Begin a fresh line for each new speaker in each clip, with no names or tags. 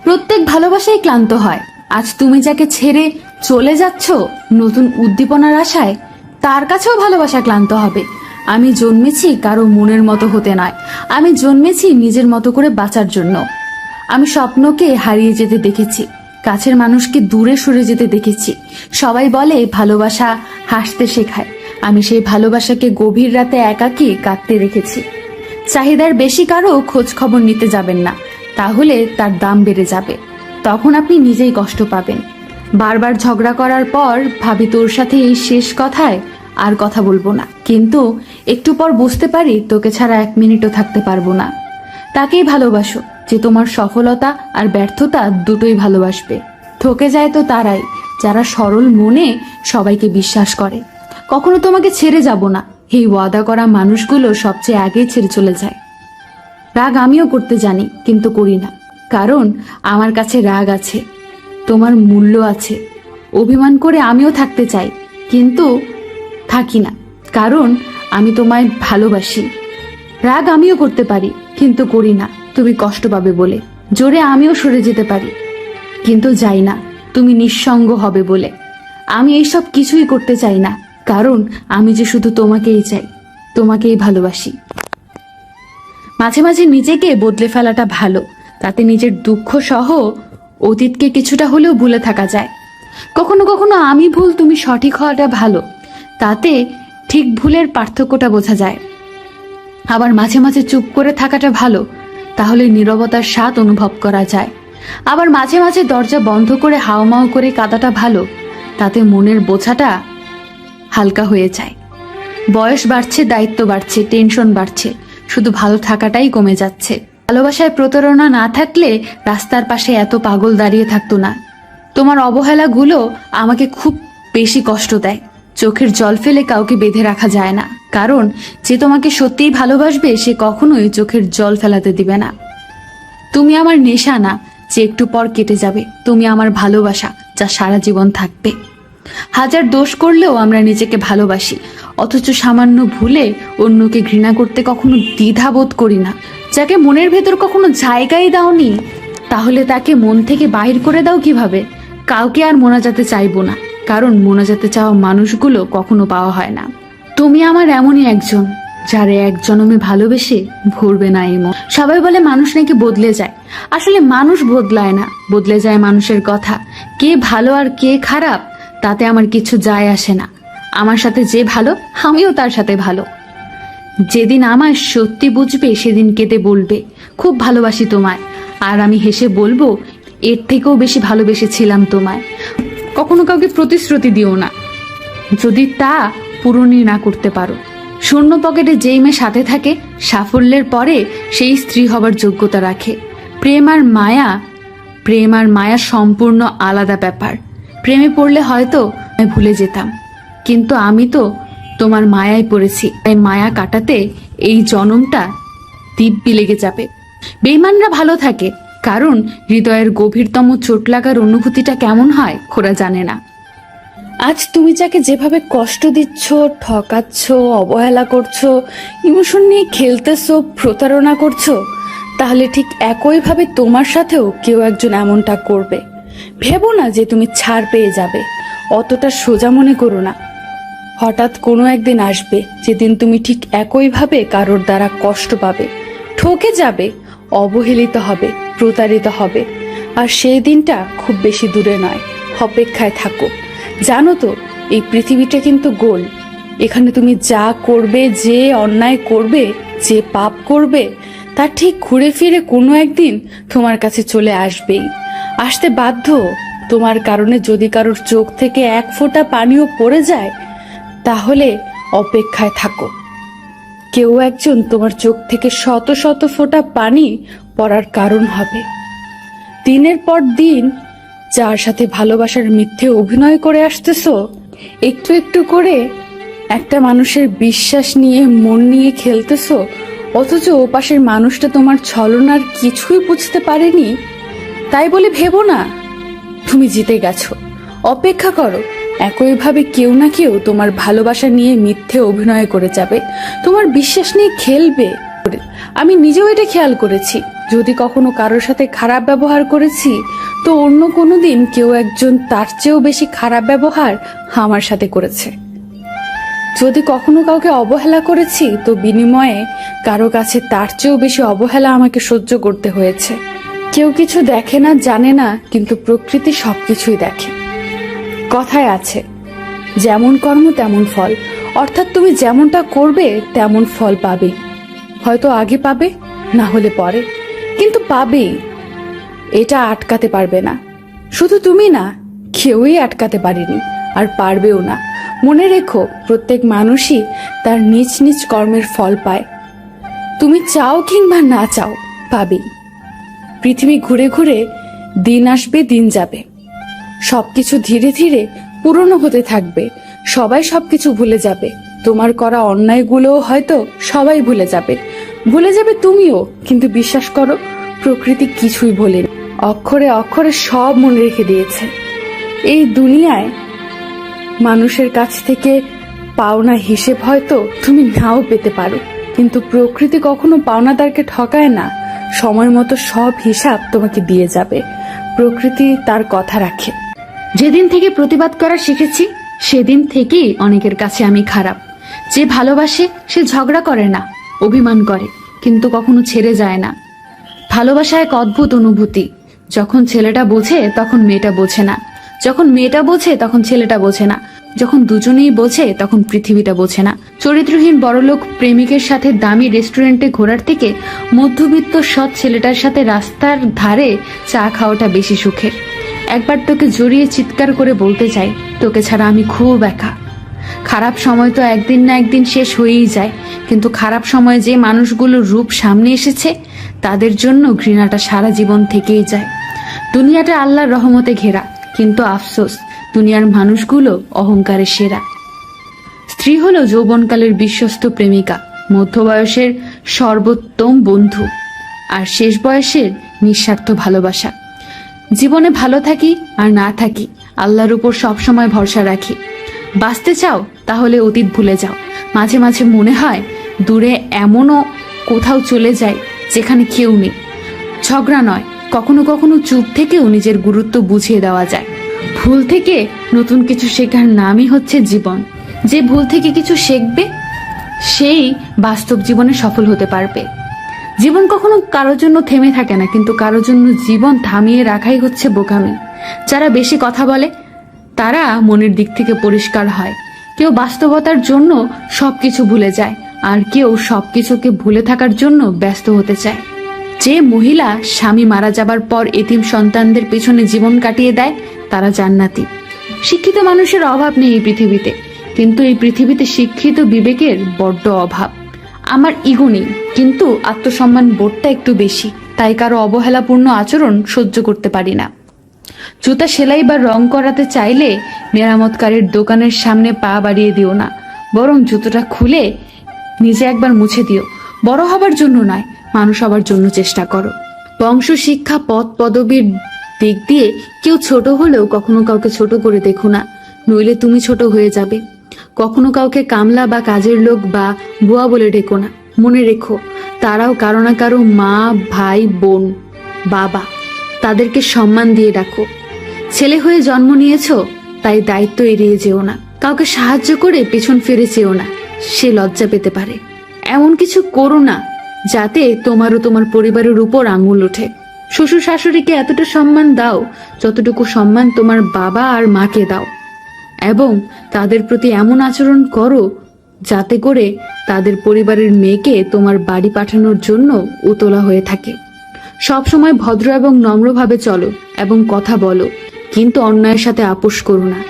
প্রত্যেক ভালোবাসাই ক্লান্ত হয়। আজ তুমি যাকে ছেড়ে চলে যাচ্ছ নতুন উদ্দীপনার আশায়, তার কাছেও ভালোবাসা ক্লান্ত হবে। আমি জন্মেছি কারো মনের মতো হতে নয়, আমি জন্মেছি নিজের মতো করে বাঁচার জন্য। আমি স্বপ্নকে হারিয়ে যেতে দেখেছি, কাছের মানুষকে দূরে সরে যেতে দেখেছি। সবাই বলে ভালোবাসা হাসতে শেখায়, আমি সেই ভালোবাসাকে গভীর রাতে একাকী কাঁদতে রেখেছি। চাহিদার বেশি কারো খোঁজ খবর নিতে যাবেন না, তাহলে তার দাম বেড়ে যাবে, তখন আপনি নিজেই কষ্ট পাবেন। বারবার ঝগড়া করার পর ভাবি তোর সাথে এই শেষ কথায় আর কথা বলবো না, কিন্তু একটু পর বুঝতে পারি তোকে ছাড়া 1 মিনিটও থাকতে পারবো না। তাকেই ভালোবাসো যে তোমার সফলতা আর ব্যর্থতা দুটোই ভালোবাসবে। ঠকে যায় তো তারাই যারা সরল মনে সবাইকে বিশ্বাস করে। কখনো তোমাকে ছেড়ে যাব না, এই ওয়াদা করা মানুষগুলো সবচেয়ে আগেই ছেড়ে চলে যায়। রাগ আমিও করতে জানি, কিন্তু করি না, কারণ আমার কাছে রাগ আছে, তোমার মূল্য আছে। অভিমান করে আমিও থাকতে চাই, কিন্তু থাকি না, কারণ আমি তোমায় ভালোবাসি। রাগ আমিও করতে পারি, কিন্তু করি না, তুমি কষ্ট পাবে বলে। জোরে আমিও সরে যেতে পারি, কিন্তু যাই না, তুমি নিঃসঙ্গ হবে বলে। আমি এইসব কিছুই করতে চাই না, কারণ আমি যে শুধু তোমাকেই চাই, তোমাকেই ভালোবাসি। মাঝে মাঝে নিজেকে বদলে ফেলাটা ভালো, তাতে নিজের দুঃখ সহ অতীতকে কিছুটা হলেও ভুলে থাকা যায়। কখনো কখনো আমি ভুল তুমি সঠিক হওয়াটা ভালো, তাতে ঠিক ভুলের পার্থক্যটা বোঝা যায়। আবার মাঝে মাঝে চুপ করে থাকাটা ভালো, তাহলে নীরবতার স্বাদ অনুভব করা যায়। আবার মাঝে মাঝে দরজা বন্ধ করে হাওমাও করে কাঁদাটা ভালো, তাতে মনের বোঝাটা হালকা হয়ে যায়। বয়স বাড়ছে, দায়িত্ব বাড়ছে, টেনশন বাড়ছে, শুধু ভালো থাকাটাই কমে যাচ্ছে। ভালোবাসায় প্রতারণা না থাকলে রাস্তার পাশে এত পাগল দাঁড়িয়ে থাকতো না। তোমার অবহেলাগুলো আমাকে খুব বেশি কষ্ট দেয়। চোখের জল ফেলে কাউকে বেঁধে রাখা যায় না, কারণ যে তোমাকে সত্যিই ভালোবাসবে সে কখনোই চোখের জল ফেলাতে দিবে না। তুমি আমার নেশা না যে একটু পর কেটে যাবে, তুমি আমার ভালোবাসা যা সারা জীবন থাকবে। হাজার দোষ করলেও আমরা নিজেকে ভালোবাসি, অথচ সামান্য ভুলে অন্যকে ঘৃণা করতে কখনো দ্বিধাবোধ করি না। যাকে মনের ভেতর কখনো জায়গাই দাওনি, তাহলে তাকে মন থেকে বাহির করে দাও কিভাবে? কাউকে আর মোনাজাতে চাইবো না, কারণ মোনাজাতে চাওয়া মানুষগুলো কখনো পাওয়া হয় না। তুমি আমার এমনই একজন, যারে এক জনমে ভালোবেসে ভরবে না এই মন। সবাই বলে মানুষ নাকি বদলে যায়, আসলে মানুষ বদলায় না, বদলে যায় মানুষের কথা। কে ভালো আর কে খারাপ তাতে আমার কিছু যায় আসে না। আমার সাথে যে ভালো, আমিও তার সাথে ভালো। যেদিন আমার সত্যি বুঝবে সেদিন কেঁদে বলবে খুব ভালোবাসি তোমায়, আর আমি হেসে বলবো এর থেকেও বেশি ভালোবেসেছিলাম তোমায়। কখনো কাউকে প্রতিশ্রুতি দিও না যদি তা পূরণই না করতে পারো। শূন্য পকেটে যেই মেয়ে সাথে থাকে সাফল্যের পরে সেই স্ত্রী হবার যোগ্যতা রাখে। প্রেম আর মায়া সম্পূর্ণ আলাদা ব্যাপার। প্রেমে পড়লে হয়তো আমি ভুলে যেতাম, কিন্তু আমি তো তোমার মায়ায় পড়েছি, তাই মায়া কাটাতে এই জনমটা দিব্যি লেগে যাবে। বেঈমানরা ভালো থাকে, কারণ হৃদয়ের গভীরতম চোট লাগার অনুভূতিটা কেমন হয় ওরা জানে না। আজ তুমি যাকে যেভাবে কষ্ট দিচ্ছ, ঠকাচ্ছ, অবহেলা করছো, ইমোশন নিয়ে খেলতেছো, প্রতারণা করছো, তাহলে ঠিক একইভাবে তোমার সাথেও কেউ একজন এমনটা করবে। ভেবো না যে তুমি ছাড় পেয়ে যাবে, অতটা সোজা মনে করো না। হঠাৎ কোনো একদিন আসবে যেদিন তুমি ঠিক একইভাবে কারোর দ্বারা কষ্ট পাবে, ঠকে যাবে, অবহেলিত হবে, প্রতারিত হবে। আর সেই দিনটা খুব বেশি দূরে নয়, অপেক্ষায় থাকো। জানো তো, এই পৃথিবীটা কিন্তু গোল। এখানে তুমি যা করবে, যে অন্যায় করবে, যে পাপ করবে, তা ঠিক ঘুরে ফিরে কোনো একদিন তোমার কাছে চলে আসবেই, আসতে বাধ্য। তোমার কারণে যদি কারোর চোখ থেকে 1 ফোঁটা পানিও পড়ে যায়, তাহলে অপেক্ষায় থাকো। কেউ একজন তোমার চোখ থেকে শত শত ফোঁটা পানি পড়ার কারণ হবে। দিনের পর দিন যার সাথে ভালোবাসার মিথ্যে অভিনয় করে আসতেছো, একটু একটু করে একটা মানুষের বিশ্বাস নিয়ে, মন নিয়ে খেলতেছো, অথচ ওপাশের মানুষটা তোমার ছলনার কিছুই বুঝতে পারেনি, তাই বলে ভেবো না তুমি জিতে গেছো। অপেক্ষা করো, একইভাবে কেউ না কেউ তোমার ভালোবাসা নিয়ে মিথ্যে অভিনয় করে যাবে, তোমার বিশ্বাস নিয়ে খেলবে। আমি নিজেও এটা খেয়াল করেছি। যদি কখনো কারোর সাথে খারাপ ব্যবহার করেছি, তো অন্য কোনো দিন কেউ একজন তার চেয়েও বেশি খারাপ ব্যবহার আমার সাথে করেছে। যদি কখনো কাউকে অবহেলা করেছি, তো বিনিময়ে কারো কাছে তার চেয়েও বেশি অবহেলা আমাকে সহ্য করতে হয়েছে। কেউ কিছু দেখে না, জানে না, কিন্তু প্রকৃতি সবকিছুই দেখে। কথায় আছে, যেমন কর্ম তেমন ফল, অর্থাৎ তুমি যেমনটা করবে তেমন ফল পাবে। হয়তো আগে পাবে, না হলে পরে, কিন্তু পাবেই। এটা আটকাতে পারবে না। শুধু তুমি না, কেউই আটকাতে পারেনি, আর পারবেও না। মনে রেখো, প্রত্যেক মানুষই তার নিজ নিজ কর্মের ফল পায়। তুমি চাও কিংবা না চাও, পাবেই। পৃথিবী ঘুরে ঘুরে দিন আসবে, দিন যাবে, সবকিছু ধীরে ধীরে পুরনো হতে থাকবে। সবাই সবকিছু ভুলে যাবে। তোমার করা অন্যায়গুলোও হয়তো সবাই ভুলে যাবে, ভুলে যাবে তুমিও। কিন্তু বিশ্বাস করো, প্রকৃতি কিছুই ভোলেনি। অক্ষরে অক্ষরে সব মনে রেখে দিয়েছে। এই দুনিয়ায় মানুষের কাছ থেকে পাওনা হিসেব হয়তো তুমি নাও পেতে পারো, কিন্তু প্রকৃতি কখনো পাওনাদারকে ঠকায় না। সময় মতো সব হিসাব তোমাকে দিয়ে যাবে। প্রকৃতি তার কথা রাখে। যেদিন থেকে প্রতিবাদ করা শিখেছি, সেদিন থেকেই অনেকের কাছে আমি খারাপ। যে ভালোবাসে সে ঝগড়া করে না, অভিমান করে, কিন্তু কখনো ছেড়ে যায় না। ভালোবাসা এক অদ্ভুত অনুভূতি। যখন ছেলেটা বোঝে তখন মেয়েটা বোঝে না, যখন মেয়েটা বোঝে তখন ছেলেটা বোঝে না, যখন দুজনেই বোঝে তখন পৃথিবীটা বোঝে না। চরিত্রহীন বড়লোক প্রেমিকের সাথে দামি রেস্টুরেন্টে ঘোরার থেকে মধ্যবিত্ত সৎ ছেলেটার সাথে রাস্তার ধারে চা খাওয়াটা বেশি সুখের। একবার তোকে জড়িয়ে চিৎকার করে বলতে চাই, তোকে ছাড়া আমি খুব একা। খারাপ সময় তো একদিন না একদিন শেষ হয়েই যায়, কিন্তু খারাপ সময়ে যে মানুষগুলোর রূপ সামনে এসেছে, তাদের জন্য ঘৃণাটা সারা জীবন থেকেই যায়। দুনিয়াটা আল্লাহর রহমতে ঘেরা, কিন্তু আফসোস, দুনিয়ার মানুষগুলো অহংকারে সেরা। স্ত্রী হলো যৌবনকালের বিশ্বস্ত প্রেমিকা, মধ্যবয়সের সর্বোত্তম বন্ধু, আর শেষ বয়সের নিঃস্বার্থ ভালোবাসা। জীবনে ভালো থাকি আর না থাকি, আল্লাহর উপর সবসময় ভরসা রাখি। বাঁচতে চাও তাহলে অতীত ভুলে যাও। মাঝে মাঝে মনে হয় দূরে এমনও কোথাও চলে যায় যেখানে কেউ নেই। ঝগড়া নয়, কখনো কখনো চুপ থেকেও নিজের গুরুত্ব বুঝিয়ে দেওয়া যায়। ভুল থেকে নতুন কিছু শেখার নামই হচ্ছে জীবন। যে ভুল থেকে কিছু শিখবে, সেই বাস্তব জীবনে সফল হতে পারবে। জীবন কখনো কারোর জন্য থেমে থাকে না, কিন্তু কারোর জন্য জীবন থামিয়ে রাখাই হচ্ছে বোকামি। যারা বেশি কথা বলে তারা মনের দিক থেকে পরিষ্কার হয়। কেউ বাস্তবতার জন্য সবকিছু ভুলে যায়, আর কেউ সবকিছুকে ভুলে থাকার জন্য ব্যস্ত হতে চায়। যে মহিলা স্বামী মারা যাবার পর এতিম সন্তানদের পেছনে জীবন কাটিয়ে দেয়, তারা জান্নাতি। শিক্ষিত মানুষের অভাব নেই এই পৃথিবীতে, কিন্তু এই পৃথিবীতে শিক্ষিত বিবেকের বড্ড অভাব। আমার ইগো নেই, কিন্তু আত্মসম্মান বোধটা একটু বেশি, তাই কারো অবহেলাপূর্ণ আচরণ সহ্য করতে পারি না। জুতা সেলাই বা রং করাতে চাইলে মেরামতকারীর দোকানের সামনে পা বাড়িয়ে দিও না, বরং জুতোটা খুলে নিজে একবার মুছে দিও। বড় হবার জন্য নয়, মানুষ হবার জন্য চেষ্টা করো। বংশ, শিক্ষা, পদ পদবীর দিক দিয়ে কেউ ছোট হলেও কখনো কাউকে ছোট করে দেখো না, নইলে তুমি ছোট হয়ে যাবে। কখনো কাউকে কামলা বা কাজের লোক বা বুয়া বলে ডেকো না। মনে রেখো, তারাও কারো না কারো মা, ভাই, বোন, বাবা। তাদেরকে সম্মান দিয়ে ডাকো। ছেলে হয়ে জন্ম নিয়েছো, তাই দায়িত্ব এড়িয়ে যেও না। কাউকে সাহায্য করে পেছন ফিরে যেও না, সে লজ্জা পেতে পারে। এমন কিছু করো না যাতে তোমার ও তোমার পরিবারের উপর আঙুল ওঠে। শ্বশুর শাশুড়িকে এতটা সম্মান দাও যতটুকু সম্মান তোমার বাবা আর মাকে দাও, এবং তাদের প্রতি এমন আচরণ করো যাতে করে তাদের পরিবারের মেয়েকে তোমার বাড়ি পাঠানোর জন্য উতলা হয়ে থাকে। সবসময় ভদ্র এবং নম্রভাবে চলো এবং কথা বলো, কিন্তু অন্যায়ের সাথে আপোষ করো না।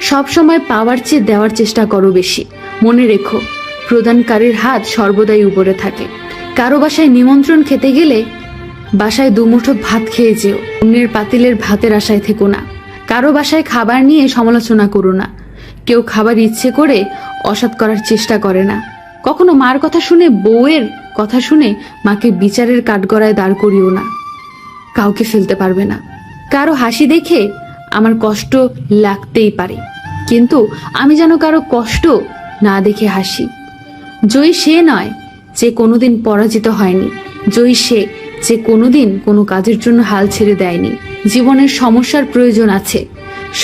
সবসময় পাওয়ার চেয়ে দেওয়ার চেষ্টা করো বেশি। মনে রেখো, প্রদানকারীর হাত সর্বদাই উপরে থাকে। কারো বাসায় নিমন্ত্রণ খেতে গেলে বাসায় দুমুঠো ভাত খেয়ে যেও, অন্যের পাতিলের ভাতের আশায় থেকো না। কারো বাসায় খাবার নিয়ে সমালোচনা করো না। কেউ খাবার ইচ্ছে করে অসৎ করার চেষ্টা করে না। কখনো মার কথা শুনে, বউয়ের কথা শুনে মাকে বিচারের কাঠগড়ায় দাঁড় করিও না। কাউকে ফেলতে পারবে না। কারো হাসি দেখে আমার কষ্ট লাগতেই পারে, কিন্তু আমি যেন কারো কষ্ট না দেখে হাসি। জয়ী সে নয় যে কোনোদিন পরাজিত হয়নি, জয়ী সে যে কোনোদিন কোনো কাজের জন্য হাল ছেড়ে দেয়নি। জীবনের সমস্যার প্রয়োজন আছে,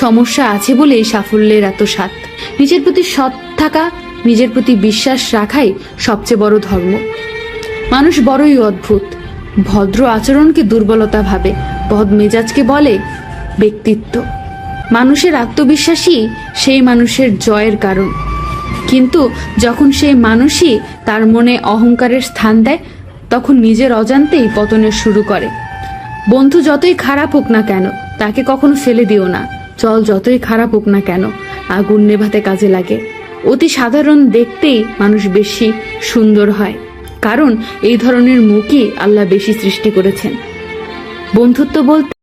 সমস্যা আছে বলেই সাফল্যের এত স্বাদ। নিজের প্রতি সৎ থাকা, নিজের প্রতি বিশ্বাস রাখাই সবচেয়ে বড় ধর্ম। মানুষ বড়ই অদ্ভুত। ভদ্র আচরণকে দুর্বলতা ভাবে, বদ মেজাজকে বলে ব্যক্তিত্ব। মানুষের আত্মবিশ্বাসী সেই মানুষের জয়ের কারণ, কিন্তু যখন সেই মানুষই তার মনে অহংকারের স্থান দেয়, তখন নিজের অজান্তেই পতনের শুরু করে। বন্ধু যতই খারাপ হোক না কেন, তাকে কখনো ফেলে দিও না। জল যতই খারাপ হোক না কেন, আগুন নেভাতে কাজে লাগে। অতি সাধারণ দেখতেই মানুষ বেশি সুন্দর হয়, কারণ এই ধরনের মুখই আল্লাহ বেশি সৃষ্টি করেছেন। বন্ধুত্ব বলতে